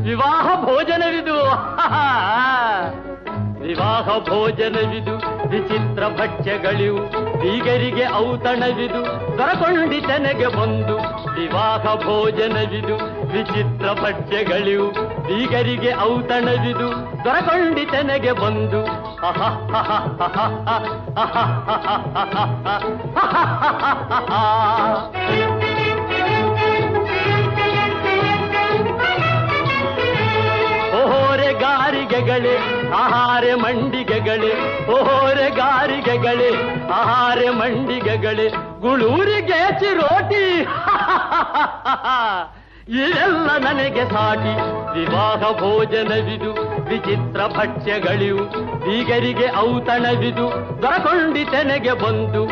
ವಿವಾಹ ಭೋಜನವಿದು. ವಿವಾಹ ಭೋಜನವಿದು, ವಿಚಿತ್ರ ಭಕ್ಷ್ಯಗಳಿವು, ಬೀಗರಿಗೆ ಔತಣವಿದು, ದೊರಕೊಂಡಿತನೆಗೆ ಬಂದು. ವಿವಾಹ ಭೋಜನವಿದು, ವಿಚಿತ್ರ ಭಕ್ಷ್ಯಗಳಿವು, ಬೀಗರಿಗೆ ಔತಣವಿದು, ದೊರಕೊಂಡಿತನೆಗೆ ಬಂದು. ಓಹೋರೆ ಗಾರಿಗೆಗಳೇ ಆಹಾರ ಮಂಡಿಗೆಗಳೇ, ಓಹೋರೆ ಗಾರಿಗೆಗಳೇ ಆಹಾರ ಮಂಡಿಗೆಗಳೇ, ಗುಳೂರಿಗೆ ಚಿರೋಟಿ ಇದೆಲ್ಲ ನನಗೆ ಸಾಟಿ. ವಿವಾಹ ಭೋಜನವಿದು, ವಿಚಿತ್ರ ಭಕ್ಷ್ಯಗಳಿವು, ಬೀಗರಿಗೆ ಔತಣವಿದು, ದೊರಕೊಂಡಿತೆನೆಗೆ ಬಂದು.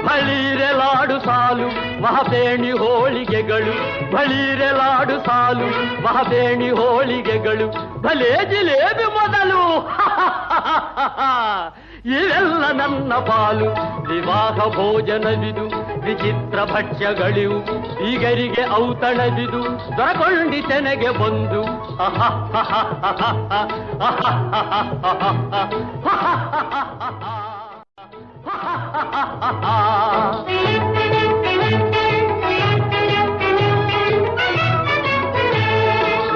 ಬಳಿರೆಲಾಡು ಸಾಲು ಮಹಬೇಣಿ ಹೋಳಿಗೆಗಳು, ಬಳಿರೆಲಾಡು ಸಾಲು ಮಹಬೇಣಿ ಹೋಳಿಗೆಗಳು, ಭಲೇ ಜಿಲೇಬಿ ಮೊದಲು ಇವೆಲ್ಲ ನನ್ನ ಪಾಲು. ವಿವಾಹ ಭೋಜನವಿದು, ವಿಚಿತ್ರ ಭಕ್ಷ್ಯಗಳಿವು, ಬೀಗರಿಗೆ ಔತಣವಿದು, ದೊರಕೊಂಡಿತೆನೆಗೆ ಬಂದು.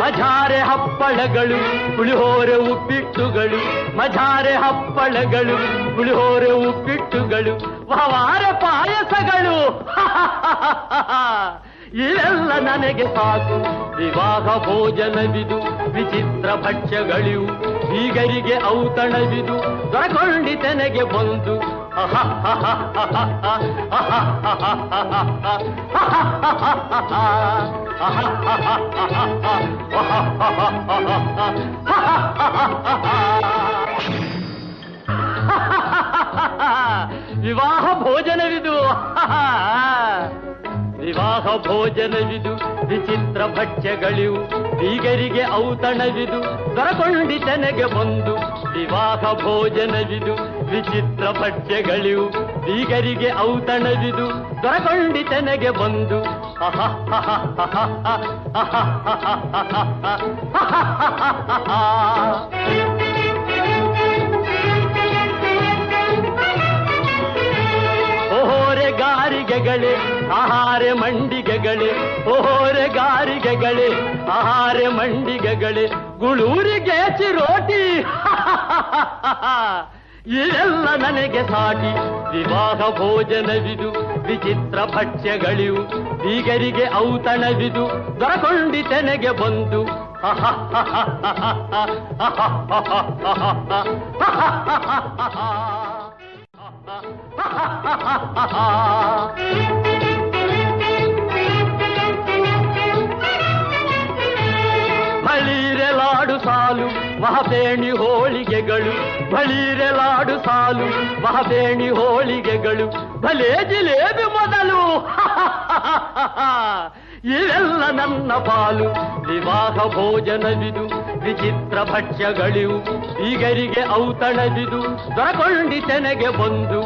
ಮಜಾರೆ ಹಪ್ಪಳಗಳು, ಪುಳಿಹೋರೆ ಉಪ್ಪಿಟ್ಟುಗಳು, ಮಜಾರೆ ಹಪ್ಪಳಗಳು, ಪುಳಿಹೋರೆ ಉಪ್ಪಿಟ್ಟುಗಳು, ವಹವಾರ ಪಾಯಸಗಳು ಇವೆಲ್ಲ ನನಗೆ ಸಾಕು. ವಿವಾಹ ಭೋಜನವಿದು, ವಿಚಿತ್ರ ಭಕ್ಷ್ಯಗಳಿವು, ಬೀಗರಿಗೆ ಔತಣವಿದು, ದೊರಕೊಂಡಿತೆನೆಗೆ ಬಂದು. ವಿವಾಹ ಭೋಜನವಿದು, ವಿವಾಹ ಭೋಜನವಿದು, ವಿಚಿತ್ರ ಭಕ್ಷ್ಯಗಳಿವು, ಬೀಗರಿಗೆ ಔತಣವಿದು, ದೊರಕೊಂಡಿತೆನೆಗೆ ಬಂದು. ವಿವಾಹ ಭೋಜನವಿದು, ವಿಚಿತ್ರ ಭಕ್ಷ್ಯಗಳಿವು, ಬೀಗರಿಗೆ ಔತಣವಿದು, ದೊರಕೊಂಡಿತೆನೆಗೆ ಬಂದು. ಓಹೋರೆ ಗಾರಿಗೆಗಳೇ ಆಹಾರ ಮಂಡಿಗೆಗಳೇ, ಓಹೋರೆ ಗಾರಿಗೆಗಳೇ ಆಹಾರ ಮಂಡಿಗೆಗಳೇ, ಗುಳೂರಿಗೆ ಚಿರೋಟಿ ಇದೆಲ್ಲ ನನಗೆ ಸಾಟಿ. ವಿವಾಹ ಭೋಜನವಿದು, ವಿಚಿತ್ರ ಭಕ್ಷ್ಯಗಳಿವು, ಬೀಗರಿಗೆ ಔತಣವಿದು, ದೊರಕೊಂಡಿತೆನೆಗೆ ಬಂದು. ಬಳಿರೆಲಾಡು ಸಾಲು ಮಹಬೇಣಿ ಹೋಳಿಗೆಗಳು, ಬಳಿರೆಲಾಡು ಸಾಲು ಮಹಬೇಣಿ ಹೋಳಿಗೆಗಳು, ಭಲೇ ಜಿಲೇಬಿ ಮೊದಲು ಇವೆಲ್ಲ ನನ್ನ ಪಾಲು. ವಿವಾಹ ಭೋಜನವಿದು, ವಿಚಿತ್ರ ಭಕ್ಷ್ಯಗಳಿವು, ಬೀಗರಿಗೆ ಔತಣವಿದು, ದೊರಕೊಂಡಿತೆನೆಗೆ ಬಂದು.